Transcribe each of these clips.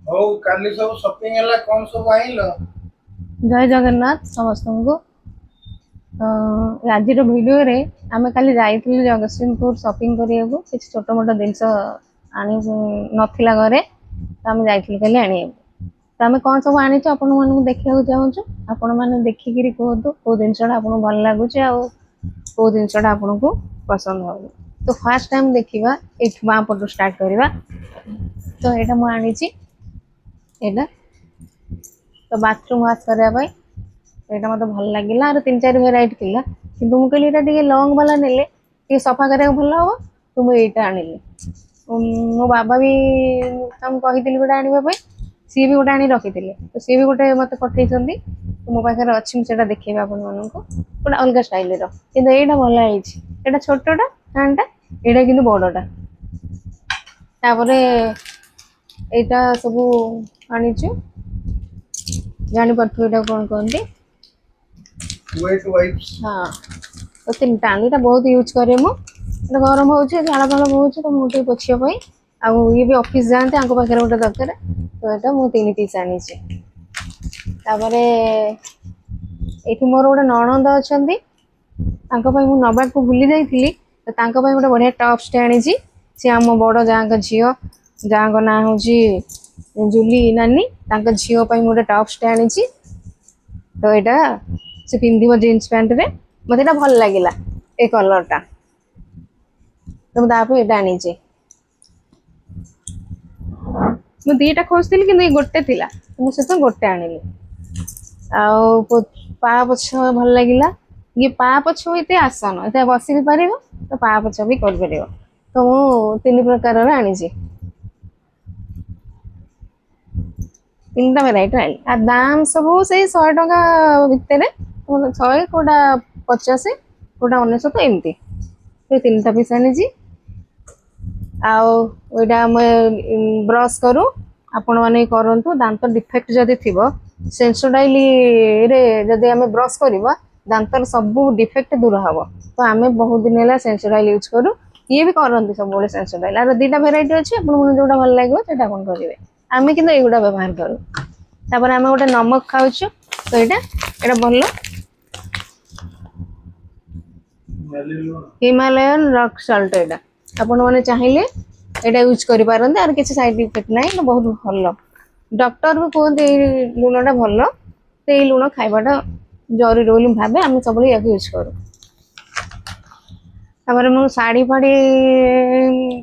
ହଉ କାଲି ସବୁ ସପିଂ ହେଲା କଣ ସବୁ ଆଣିଲ? जय जगन्नाथ समस्त को आज भिडियो रे आमे काली जाइथिलु जगतसिंहपुर शॉपिंग करिया को किछ छोट मोट जिंस आनी नथिला घरे तो आमे जाइथिलु काली आनी तो आमे कोन सब आनी छ आपन मन को देखिया चाहू छु आपन माने देखि गिरी कहतु को जिंसटा आपन भल लागु छ आ को जिंसटा आपन को पसंद हो तो फर्स्ट टाइम देखिबा एठ मा पटो स्टार्ट करिबा तो एटा मु आनी छी एटा तो बाथरूम वाश करने यहाँ मत भल लगे और 3-4 भेराइट थी कि मुझे लंग वाला ने सफा करा भल हम तो मुझे आनिली मो बाबा भी कही गोटे आने सी भी गोटे आनी रखी तो सी भी गोटे मत पठे तो मो पाखे अच्छी मुझे देखे आपण मानक गोटे अलग स्टाइल यहाँ भल है छोटा फैनटा यहाँ कि बड़टा तापर यहाँ सब आनीचु जानी पड़थु एटा कोन कहंती वेट वाइप्स। हां तो तीन टाणी ता बहुत यूज करे मु एटा गरम होउछ झाड़ा फाड़ा होउछ तो मुटे पोछिया पई आ ये भी ऑफिस जानते आंको पाखरे गोटे दरकार तो एटा मु तीन पीस आनी छी तापरे एठी मोर गोटे नणंद अछंती तांको पई मु नबा को भूली जाईथिली तो तांको पई गोटे बढ़िया टॉप स्टे आनी छी से हम बड़ जांग झियो जांग ना होउची जुली नानी तांका झियो पई मोटे टॉप स्टे आनी छी तो एटा से पिंदिबो जींस पैंट रे मते एटा भल लागिला ए कलर टा तो मु तापे एटा आनी छी मु दीटा खोजतिली कि नहीं गोटे थिला मु से तो गोटे आनिली आ पा पछ भल लागिला ये पा पछ एते आसन एते बसी भी परिबो तो पा पछ भी कर परिबो तो मु तीन प्रकार रे आनी छी तीनटा भेराइट आनी आ दाम सब से 100 टका भितर 100 कोटा 50 कोटा 19 तो एमती तो तीनटा पीस आनी आउटा ब्रश करू आपण माने करंतु दांत डिफेक्ट जदि थिबो सेंसोडाइल रे जदि आमे ब्रश करबा दांतर सब डिफेक्ट दूर हबो तो आमे बहुत दिन होला सेंसोडाइल यूज करू ये भी करंती सब बोले सेंसोडाइल आरो दीटा भेराइटी अछि आपण मन जोटा भल लागो सेटा कोन करिवे आमे किंतु एगुडा व्यवहार करू तापर आमे गोटे नमक खाउछु तो एटा भल हिमालयन रॉक सॉल्ट एटा आपण माने चाहिए एटा यूज करि पारंते आर किछि साइड इफेक्ट नाही तो बहुत भल डॉक्टर भी कहते लुणटा भल तो ये लुण खाइबाटा जरूरी बोली भाबे आमे सब या यूज करू तापर मु साड़ी फाड़ी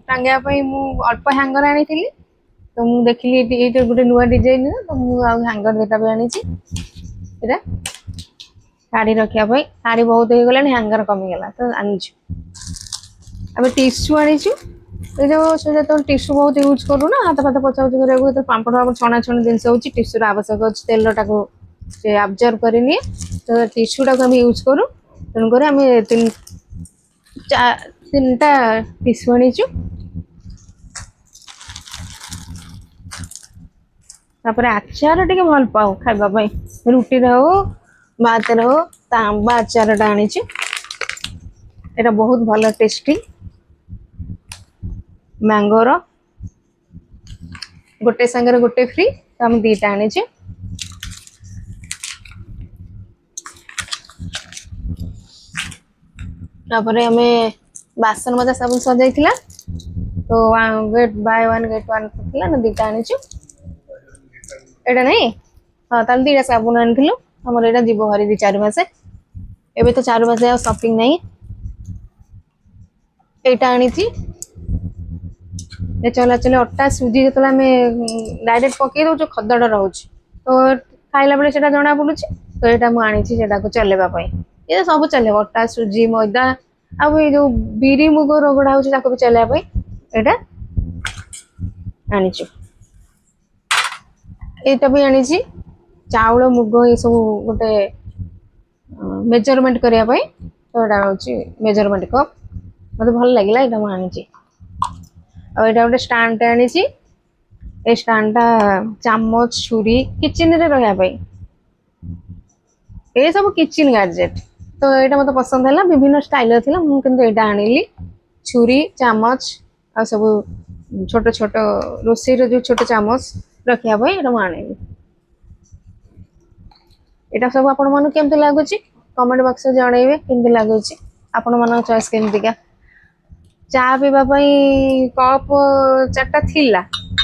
टांगिया पई मु अल्प हैंगर आनी थिली तो मु देखली ये गोटे नुआ डिजाइन तो मु हैंगर देटा भी आनी एटा साड़ी रखिया पई साड़ी बहुत हो गला हैंगर कमी गला तो आनी अब टिश्यू आनी ये जो से तो टिश्यू बहुत यूज करू ना हाथ फाथ पचा पची करिया तो पांपड़ फापड़ छणा छण जिनस होची टिश्यू रा आवश्यक अछि तेल टाको से अब्जर्व करनी तो टिश्यू टाको हम यूज करू तन करे हम तीनटा टिश्यू आनी तापर आचार टे भल पाऊ खाइबा पई रुटी रे हो भात रे हो तांबा आचार टा आनी एटा बहुत भल टेस्टी मैंगोर गोटे संगे गोटे फ्री तो हम दीटा आनी तापर हमें बासन मजा साबुन सजाइथिला तो get buy one get one थिला ना दीटा आनी एटा नहीं हाँ ताल दीटा साबुन आनी हमर एटा जीव हरी 2-4 मास एबे तो 4 मास आ शॉपिंग नहीं एटा आनी चला चले अट्टा सुजी जो डायरेक्ट पकई दौ खदड़ रोच तो खाइला बेले सेटा जना पड़ुच तो यहाँ मुझे को चलेबा ये सब चले अट्टा सुजी मैदा आउ ये जो बिरी मुग रगड़ा हो भी चलैया यहाँ आनीचु यहाँ भी आनी चाउल मुग ये सब गोटे मेजरमेंट करने तो यहाँ हूँ मेजरमेंट कप मत भल लगे यहाँ आनी और यहाँ गोटे स्टाण्ड आनी स्टाण्डा चामच छुरी किचन रे रहा ये सब किचन गाजेट तो यहाँ मत पसंद है विभिन्न स्टाइल थी मुझे आनिली छुरी चामच आ सब छोट छोट रोसई जो छोट चामच रखिया भाई एटा आनेबी एटा सब आपण मन केमते लागुची कमेंट बॉक्स में जणेबे केमते लागुची आपण मन चॉइस केमतिका चा पीवा कप चार्टा थिला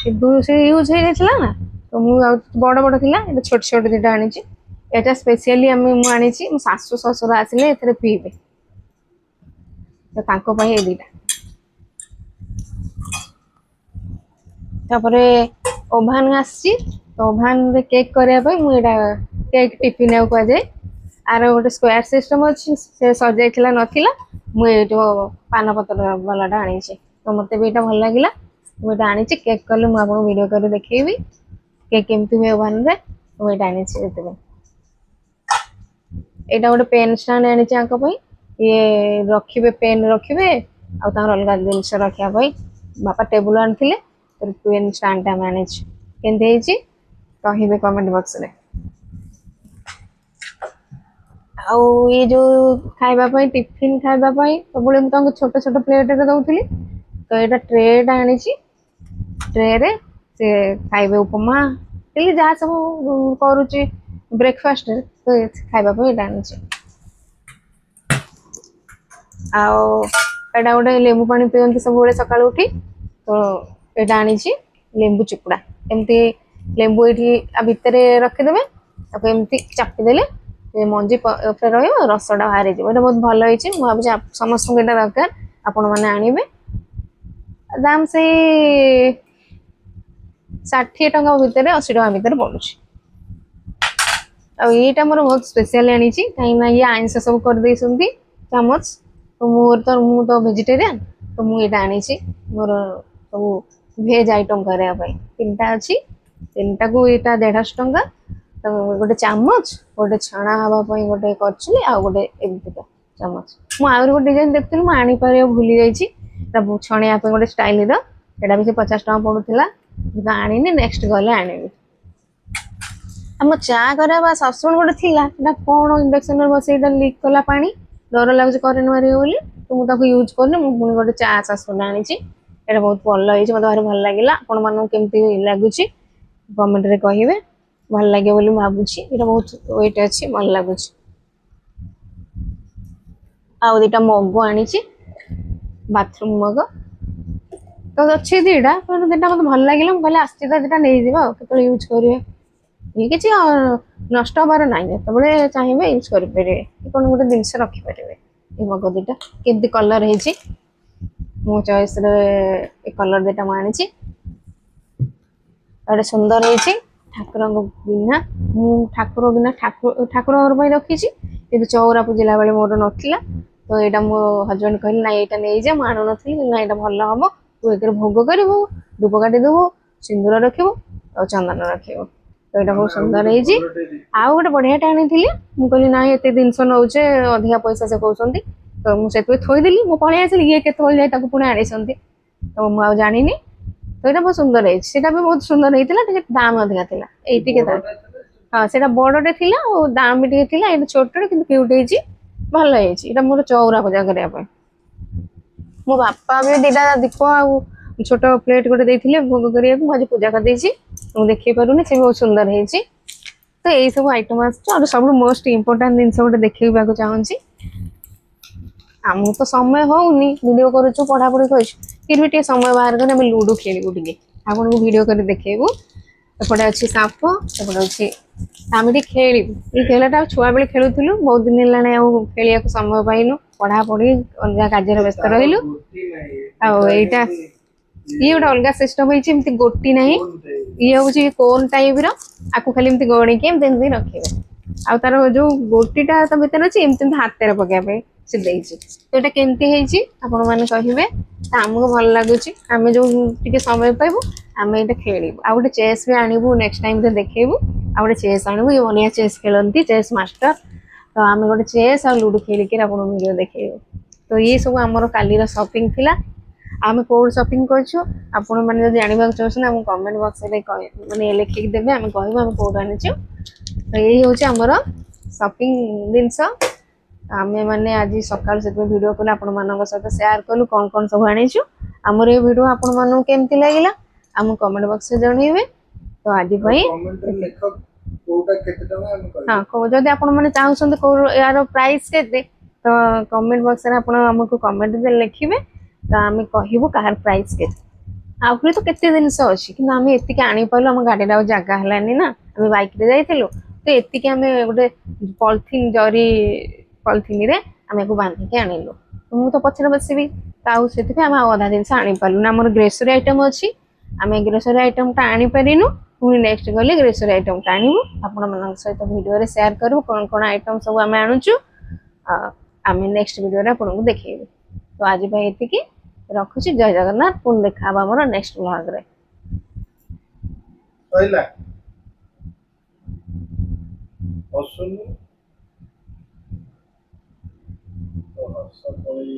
से यूज हो जाता ना तो मुझे बड़ बड़ थी छोट छोट दुटा आनी एटा स्पेशली आनी मो सासु ससुर आसिले एथरे पीबे तो तांको पई ए दुटा तापरे ओभान आसी तो ओभान रे केक करया पई मु एटा केक टिफिन आउ कह जाए आर गोटे स्क्वायर सिस्टम अच्छी से सजाइला नथिला मु एटो पान पत्र वालाटा आनी तो मते भी एटा भल लागिला मुझे आनी केक कले मुझे आपको वीडियो कर देखी केक केमती हुए ओवन रे मुझे आनी यहाँ गोटे पेन स्टाण्ड आनी ये रखिए पेन रखिए अलग जिनस रखापी बापा टेबुल आनी पेन स्टाण्ड आनी केमती कहे कमेंट बॉक्स रे आउ ये जो खावाई टिफिन खावाई सब मुझे छोट छोट प्लेट दौली तो यहाँ ट्रेटा आनी ट्रे रे से खाइबे उपमा डेली जहाँ सब करुच्ची ब्रेकफास्ट तो खाइबा ये आनी आटा गोटे लेंबू पानी पिंट सब सकाल उठी तो यहाँ आनी लेंबू चिपुड़ा एमती लेंबू ये भितर रखीदे एमती चापिदेले मंजी रसटा बाहरी जाए बहुत भल होती मुझे समस्त दरकार आपण मैंने आणवे दाम से 60 टंका भितर 80 टंका भितर पड़ू आईटा मोर बहुत स्पेशल आनी कहीं ये आइंस सब कर चामच तो मु तो वेजिटेरियन तो मुझे आनी मोर सब भेज आइटम करने 3टा अच्छी 3टा को यहाँ 150 टंका तो गोटे चामच गोटे छणा हाँवाई गोटे करछुली आ गोटे एमतीका चामच मुझे गोटे डिजाइन देखी मुझे आनीपर भूली जाइए छणिया गोटे स्टाइल यहाँ भी से 50 टंका पड़ूला आनी नेक्स्ट गले आनी आम चा करा ससुण गोटे थी कौन इंडक्शन बस लिक कला पा डर लगुच करेन्ट मारे बोली तो मुझे यूज करनी मुझे गोटे चा ससुण आनी यहाँ बहुत भल होती मतलब भारी भल लगे आपण मानक केमती लगुच कमेंट रे कहे भल लगे बोली भावुची ये बहुत वेट अच्छी भल लगुच आउ 2टा मग आनी बाथरूम मग तो अच्छे 2टा मत भल लगे मुझे आसती तो 2टा नहीं जावा यूज करेंगे ये किसी नष्ट हबार ना जो चाहिए यूज करेंगे कौन गोटे जिनस रखिपारे ये मग 2टा केमती कलर है मो चॉइस कलर 2टा मुझे आनी सुंदर है ठाकुर बिना मु ठाकुर बिना ठाकुर रखी कि चौरा पूजिला बेले मोर नाला तो यहाँ मो हजबैंड कहले ना यहाँ नहीं जा आणु नी ना यहाँ भल हम तू एक भोग करू धूप काटी देबू सिंदूर रखू और चंदन रखू तो यहाँ बहुत सुंदर है आउ गोटे बढ़िया आनी मुझे ना एत जिन नौचे अधिका पैसा से कहते तो मुझे थोदेली मुझे पलि आसली ये केत जाए पुणी आनी तो मुझे जानी तो यहाँ बहुत सुंदर है भी बहुत सुंदर होता दाम अधिका था ये हाँ से बड़े थी दाम भी टे ये छोटे कि क्यूट है भल है मोर चौरा पूजा करने मो बापा भी 2टा दीप आ छोट प्लेट गोटे देते भोग करने मुझे पूजा करदे मुझे देखे पारूनी से बहुत सुंदर है तो यही सब आइटम आस सब मोस्ट इम्पोर्टाट जिन गोटे देखा चाहूँगी आमको तो समय होनी वीडियो करूँ पढ़ापढ़ी कर फिर भी टे समय बाहर कर लूडो खेलू टे आपन को वीडियो कर देखेबू एपटे अच्छी साप एपटे अच्छी आम खेलू ये खेलटा छुआ बेले खेलुलु बहुत दिन है खेलिया समय पाइलु पढ़ापढ़ी अलग कार्य व्यस्त रही आईटा ये गोटे अलग सिस्टम होती गोटी ना ये हूँ कोन टाइप रु खाली गणिकी रखे आ तार जो गोटीटा तो भर अच्छे एमती हाथ पकड़ से तो यहाँ केमती आपण मैंने कहे आमको भल लगुच आम जो टे समय पाइबू आम ये खेलू आ गए चेस भी आणबू नेक्स्ट टाइम देखेबू आ गए चेस आणबू ये बढ़िया चेस खेलती चेस मास्टर तो आम गोटे चेस आ लूडो खेलिक वीडियो देखेबू तो ये सब आमर कालीर शॉपिंग थिला आम कौट शॉपिंग करूँ आपण मैंने जो जानवा चाहते आम कमेंट बॉक्स मैंने लिखिकी देवे आम कहूँ आम कौट आनीचु तो यही हूँ आमर शॉपिंग जिनस आमे मैंने आज सकाल से वीडियो कले आपण मान सहित शेयर कलु कौन कौन सब आनीचु ଆମର ଏ ଭିडिଓ ଆପଣ ମାନଙ୍କୁ କେମିତି ଲାଗିଲା ଆମ କमेଣ୍ଟ ବକ୍ସରେ ଜଣେଇବେ। ତ ଆଜି ପାଇଁ कमेंट रे लेख कोटा केते टका हम हाँ कहबो जदि आपण मैंने चाहते कौ यार प्राइस केते तो कमेंट बॉक्स रे आपण हमको कमेंट दे लिखिबे तो आमे कहबो कार प्राइस केते आउरे तो केते जिनिस अछि कि आमे एतिके आनी पाइलो हम गाडीरा जागा हलानी ना आमे बाइक रे जाइथिलु तो एतिके आमे गोटे पॉलिथीन जरी पॉलिथीन रे आमे को बांधी के आनिलु मु तो पछरे बसिबी ताऊ सेति पे आमे आधा जिनिस आनी पाइलु ना हमर ग्रोसरी आइटम अछि आमे ग्रोसरी आइटम ता आनी परिनु पुणी नेक्स्ट गले ग्रोसरी आइटम ता आनिबु आपण मन सहित वीडियो रे शेयर करू कोन आइटम सब आमे आनुचु आमे नेक्स्ट वीडियो रे आपण को देखैबे। तो आज भाई एतिकी रखुची जय जगन्नाथ पुणी देखा हमर नेक्स्ट व्लॉग रे सहिला असुनु तो सब कोई